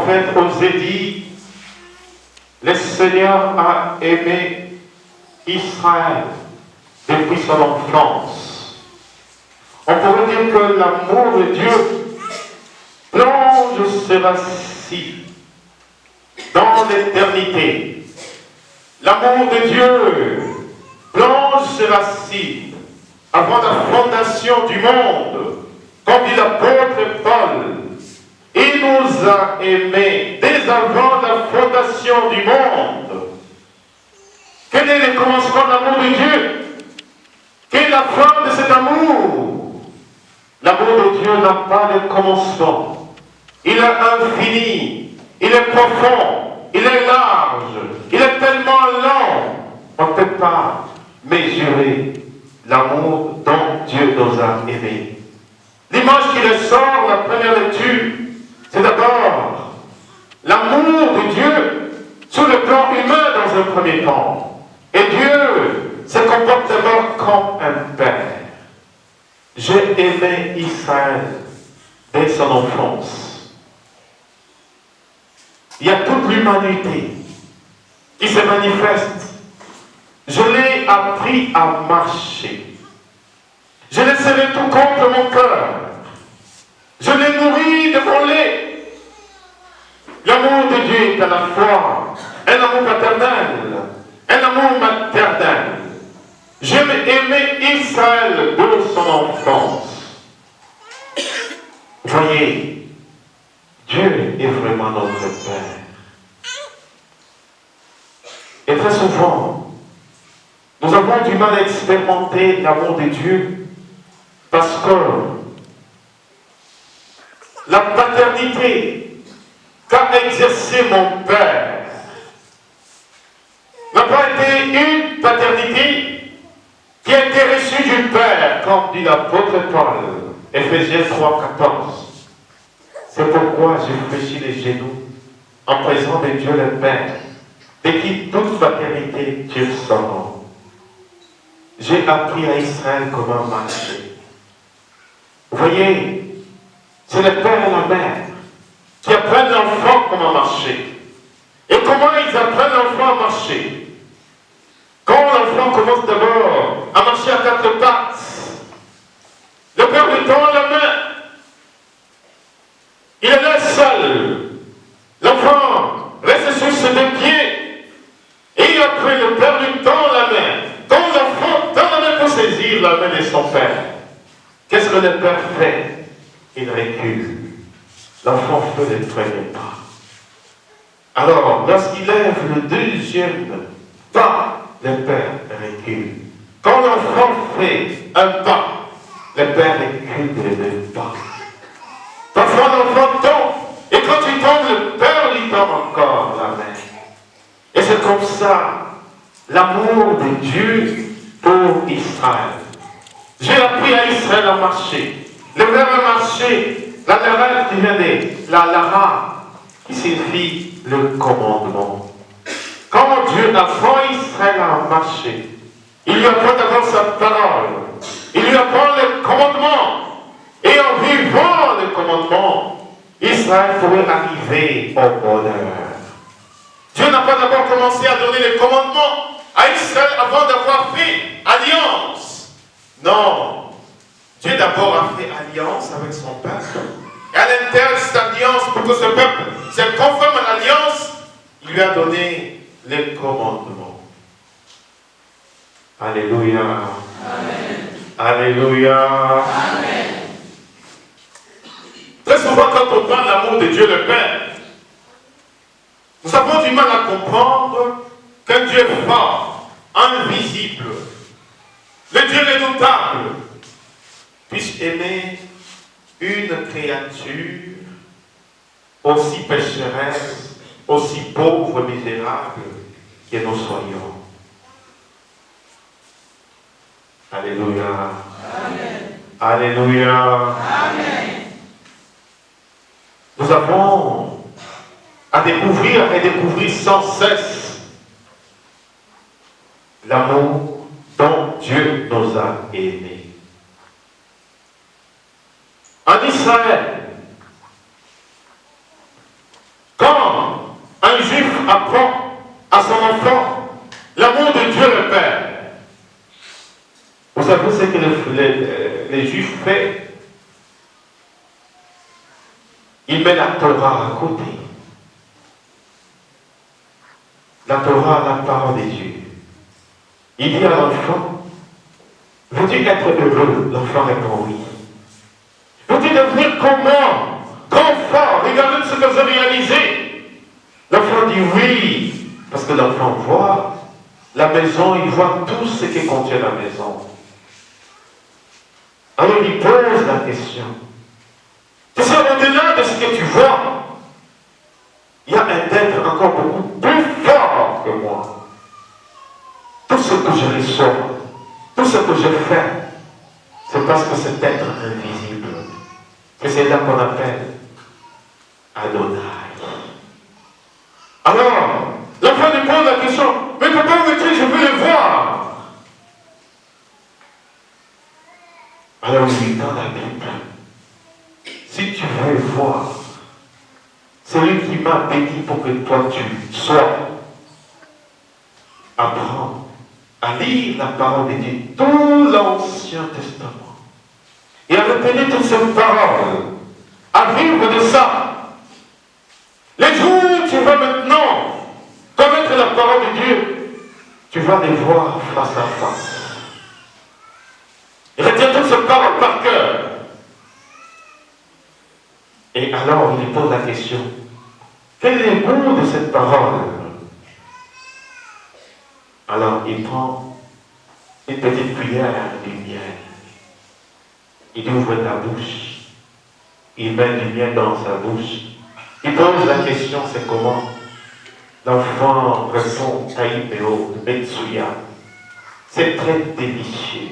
prophète Osée dit, le Seigneur a aimé Israël depuis son enfance. On pourrait dire que l'amour de Dieu plonge ses racines dans l'éternité. L'amour de Dieu plonge ses racines avant la fondation du monde. Comme dit l'apôtre Paul, il nous a aimés dès avant la fondation du monde. Quel est le commencement de l'amour de Dieu? Quelle est la fin de cet amour? L'amour de Dieu n'a pas de commencement. Il est infini, il est profond, il est large, il est tellement long. On ne peut pas mesurer l'amour dont Dieu nous a aimés. L'image qui ressort, la première lecture, c'est d'abord l'amour de Dieu sur le plan humain dans un premier temps. Et Dieu se comporte d'abord comme un père. J'ai aimé Israël dès son enfance. Il y a toute l'humanité qui se manifeste. Je l'ai appris à marcher. Je l'ai serré tout contre mon cœur. Je l'ai nourri de mon lait. L'amour de Dieu est à la fois un amour paternel, un amour maternel. J'ai aimé Israël de son enfance. Voyez, Dieu est vraiment notre Père. Et très souvent, nous avons du mal à expérimenter l'amour de Dieu parce que la paternité qu'a exercée mon Père n'a pas été une paternité qui a été reçue du Père, comme dit l'apôtre Paul, Éphésiens 3,14. C'est pourquoi je fléchis les genoux en présence de Dieu le Père, de qui toute paternité tire son nom. J'ai appris à Israël comment marcher. Vous voyez, c'est le père et la mère qui apprennent l'enfant comment marcher. Et comment ils apprennent l'enfant à marcher? Quand l'enfant commence d'abord à marcher à quatre pattes, le père lui tend la main. Il est là seul. L'enfant reste sur ses deux pieds. Et après, le père lui tend la main. Quand l'enfant tend la main pour saisir la main de son père, qu'est-ce que le père fait? Il recule. L'enfant fait le premier pas. Alors, lorsqu'il lève le deuxième pas, le père recule. Quand l'enfant fait un pas, le père recule les deux pas. Parfois l'enfant tombe, et quand il tombe, le père lui tend encore la main. Et c'est comme ça l'amour de Dieu pour Israël. J'ai appris à Israël à marcher. Le verbe marcher, la lara qui vient de la lara, qui signifie le commandement. Quand Dieu apprend Israël à marcher, il lui apprend d'abord sa parole, il lui apprend le commandement, et en vivant le commandement, Israël pourrait arriver au bonheur. Dieu n'a pas d'abord commencé à donner les commandements à Israël avant d'avoir fait alliance. Non. Dieu d'abord a fait alliance avec son peuple. Et à l'intérieur de cette alliance, pour que ce peuple se conforme à l'alliance, il lui a donné les commandements. Alléluia. Amen. Alléluia. Amen. Très souvent, quand on parle de l'amour de Dieu le Père, nous avons du mal à comprendre qu'un Dieu fort, invisible, le Dieu redoutable, puisse aimer une créature aussi pécheresse, aussi pauvre, misérable que nous soyons. Alléluia. Amen. Alléluia. Amen. Nous avons à découvrir et découvrir sans cesse l'amour dont Dieu nous a aimés. En Israël, quand que les Juifs font? Ils mettent la Torah à côté. La Torah, la parole de Dieu. Il dit à l'enfant, veux-tu être heureux? L'enfant répond oui. Veux-tu devenir comment? Grand fort, regardez ce que j'ai réalisé. L'enfant dit oui, parce que l'enfant voit la maison, il voit tout ce qui contient la maison. Alors il pose la question. Tu sais, au-delà de ce que tu vois, il y a un être encore beaucoup plus fort que moi. Tout ce que je reçois, tout ce que je fais, c'est parce que cet être invisible, que c'est là qu'on appelle Adonai. Alors, l'enfant lui pose la question, mais papa, je veux le voir. Alors il lui tend la Bible. Si tu veux voir, celui qui m'a béni pour que toi tu sois, apprends à lire la parole de Dieu, tout l'Ancien Testament, et à retenir toutes ces paroles, à vivre de ça. Les jours où tu vas maintenant connaître la parole de Dieu, tu vas les voir face à face. Retiens toutes ces paroles par cœur. Et alors, il lui pose la question, quel est le goût de cette parole? Alors, il prend une petite cuillère de miel. Il ouvre la bouche. Il met du miel dans sa bouche. Il pose la question, c'est comment? L'enfant répond, Taïmeo, Metsuya. C'est très délicieux.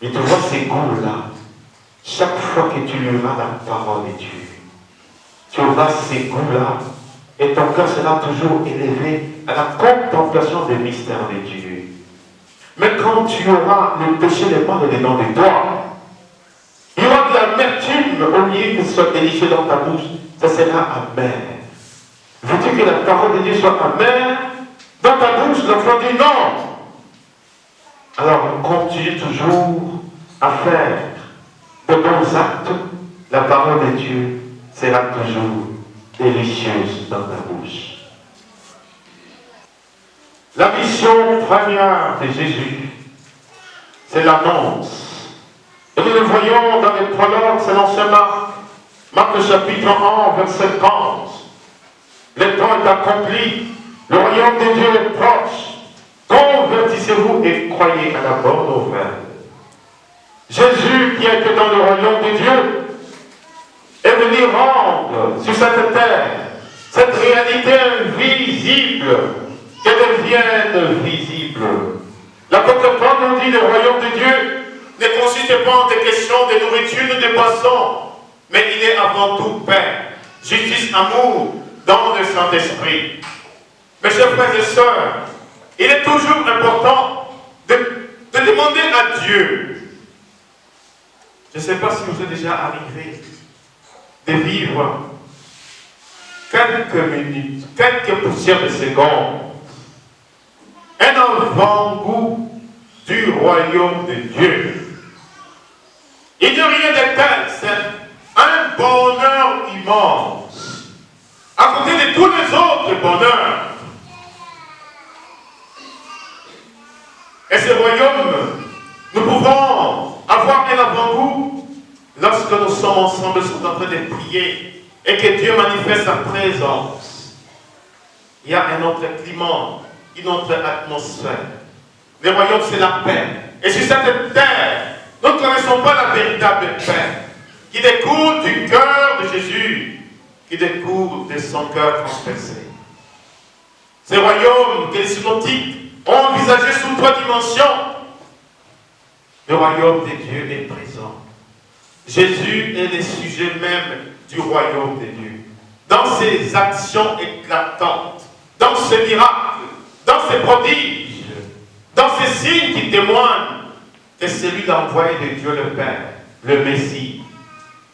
Mais tu vois ces goûts-là, chaque fois que tu liras la parole de Dieu, tu auras ces goûts-là, et ton cœur sera toujours élevé à la contemplation des mystères de Dieu. Mais quand tu auras le péché des mal dedans de toi, il y aura de l'amertume au lieu que ce soit délicieux dans ta bouche, ça sera amer. Veux-tu que la parole de Dieu soit amère dans ta bouche? L'enfant dit non. Alors, continue toujours à faire de bons actes. La parole de Dieu sera toujours délicieuse dans ta bouche. La mission première de Jésus, c'est l'annonce. Et nous le voyons dans les prologues, c'est l'ancien Marc. Marc chapitre 1, verset 30. Le temps est accompli, le royaume de Dieu est proche. Convertissez-vous et croyez à la bonne nouvelle. Jésus qui était dans le royaume de Dieu est venu rendre sur cette terre cette réalité invisible qu'elle devienne visible. L'apôtre Paul nous dit le royaume de Dieu ne consiste pas en des questions de nourriture ou de boissons, mais il est avant tout paix, justice, amour dans le Saint-Esprit. Mes chers frères et sœurs, il est toujours important de demander à Dieu. Je ne sais pas si vous êtes déjà arrivé de vivre quelques minutes, quelques poussières de secondes, un avant-goût du royaume de Dieu. Il n'y a rien de tel, c'est un bonheur immense, à côté de tous les autres bonheurs. Et ce royaume, nous pouvons avoir un avant-goût lorsque nous sommes ensemble, en train de prier et que Dieu manifeste sa présence. Il y a un autre climat, une autre atmosphère. Le royaume, c'est la paix. Et sur cette terre, nous ne connaissons pas la véritable paix qui découle du cœur de Jésus, qui découle de son cœur transpercé. Ce royaume que les synoptiques ont envisagé sous 3 dimensions. Le royaume de Dieu est présent. Jésus est le sujet même du royaume de Dieu. Dans ses actions éclatantes, dans ses miracles, dans ses prodiges, dans ces signes qui témoignent que c'est lui l'envoyé de Dieu le Père, le Messie.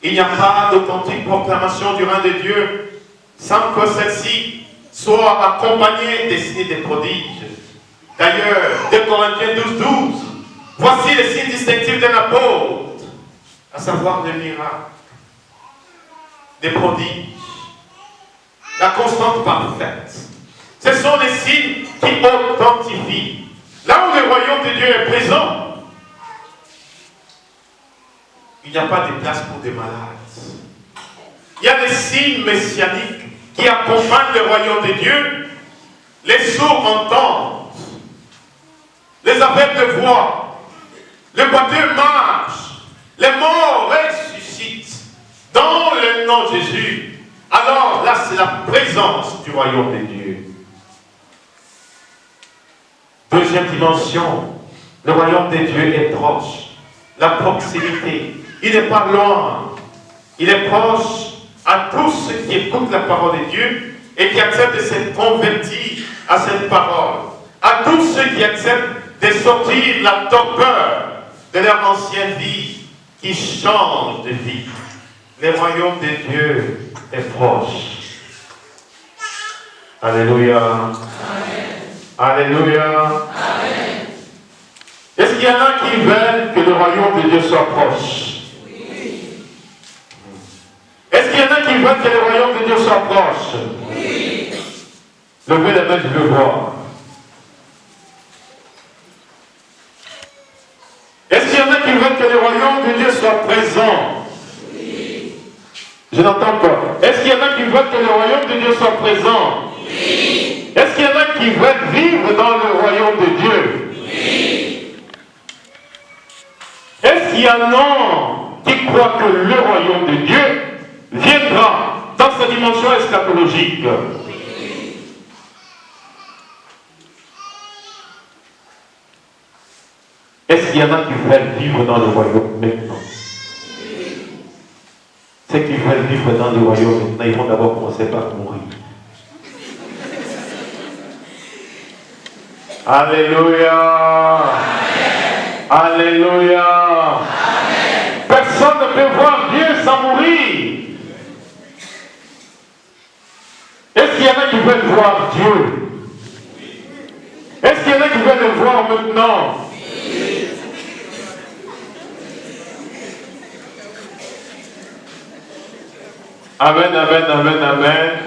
Il n'y a pas d'authentique proclamation du règne de Dieu sans que celle-ci soit accompagnée des signes et des prodiges. D'ailleurs, 2 Corinthiens 12, 12 Voici les signes distinctifs d'un apôtre, à savoir des miracles, des prodiges, la constante parfaite. Ce sont les signes qui authentifient. Là où le royaume de Dieu est présent, il n'y a pas de place pour des malades. Il y a des signes messianiques qui accompagnent le royaume de Dieu. Les sourds entendent, les aveugles voient, le boiteux marche, les morts ressuscitent dans le nom de Jésus. Alors là, c'est la présence du royaume de Dieu. Deuxième dimension, le royaume de Dieu est proche. La proximité, il n'est pas loin. Il est proche à tous ceux qui écoutent la parole de Dieu et qui acceptent de se convertir à cette parole. À tous ceux qui acceptent de sortir la torpeur de leur ancienne vie, qui change de vie. Le royaume de Dieu est proche. Alléluia. Amen. Alléluia. Amen. Est-ce qu'il y en a qui veulent que le royaume de Dieu soit proche? Oui. Est-ce qu'il y en a qui veulent que le royaume de Dieu soit proche? Oui. Levez les mains, je veux voir. Est-ce qu'il y en a qui veulent que le royaume de Dieu soit présent? Oui. Je n'entends pas. Est-ce qu'il y en a qui veulent que le royaume de Dieu soit présent? Oui. Est-ce qu'il y en a qui veulent vivre dans le royaume de Dieu? Oui. Est-ce qu'il y en a qui croient que le royaume de Dieu viendra dans sa dimension eschatologique? Oui. Est-ce qu'il y en a qui veulent vivre dans le royaume maintenant? Oui. Ceux qui veulent vivre dans le royaume maintenant, ils vont d'abord commencer par mourir. Alléluia. Amen. Alléluia. Amen. Personne ne peut voir Dieu sans mourir. Est-ce qu'il y en a qui veulent voir Dieu? Est-ce qu'il y en a qui veulent le voir maintenant? Amen, amen, amen, amen.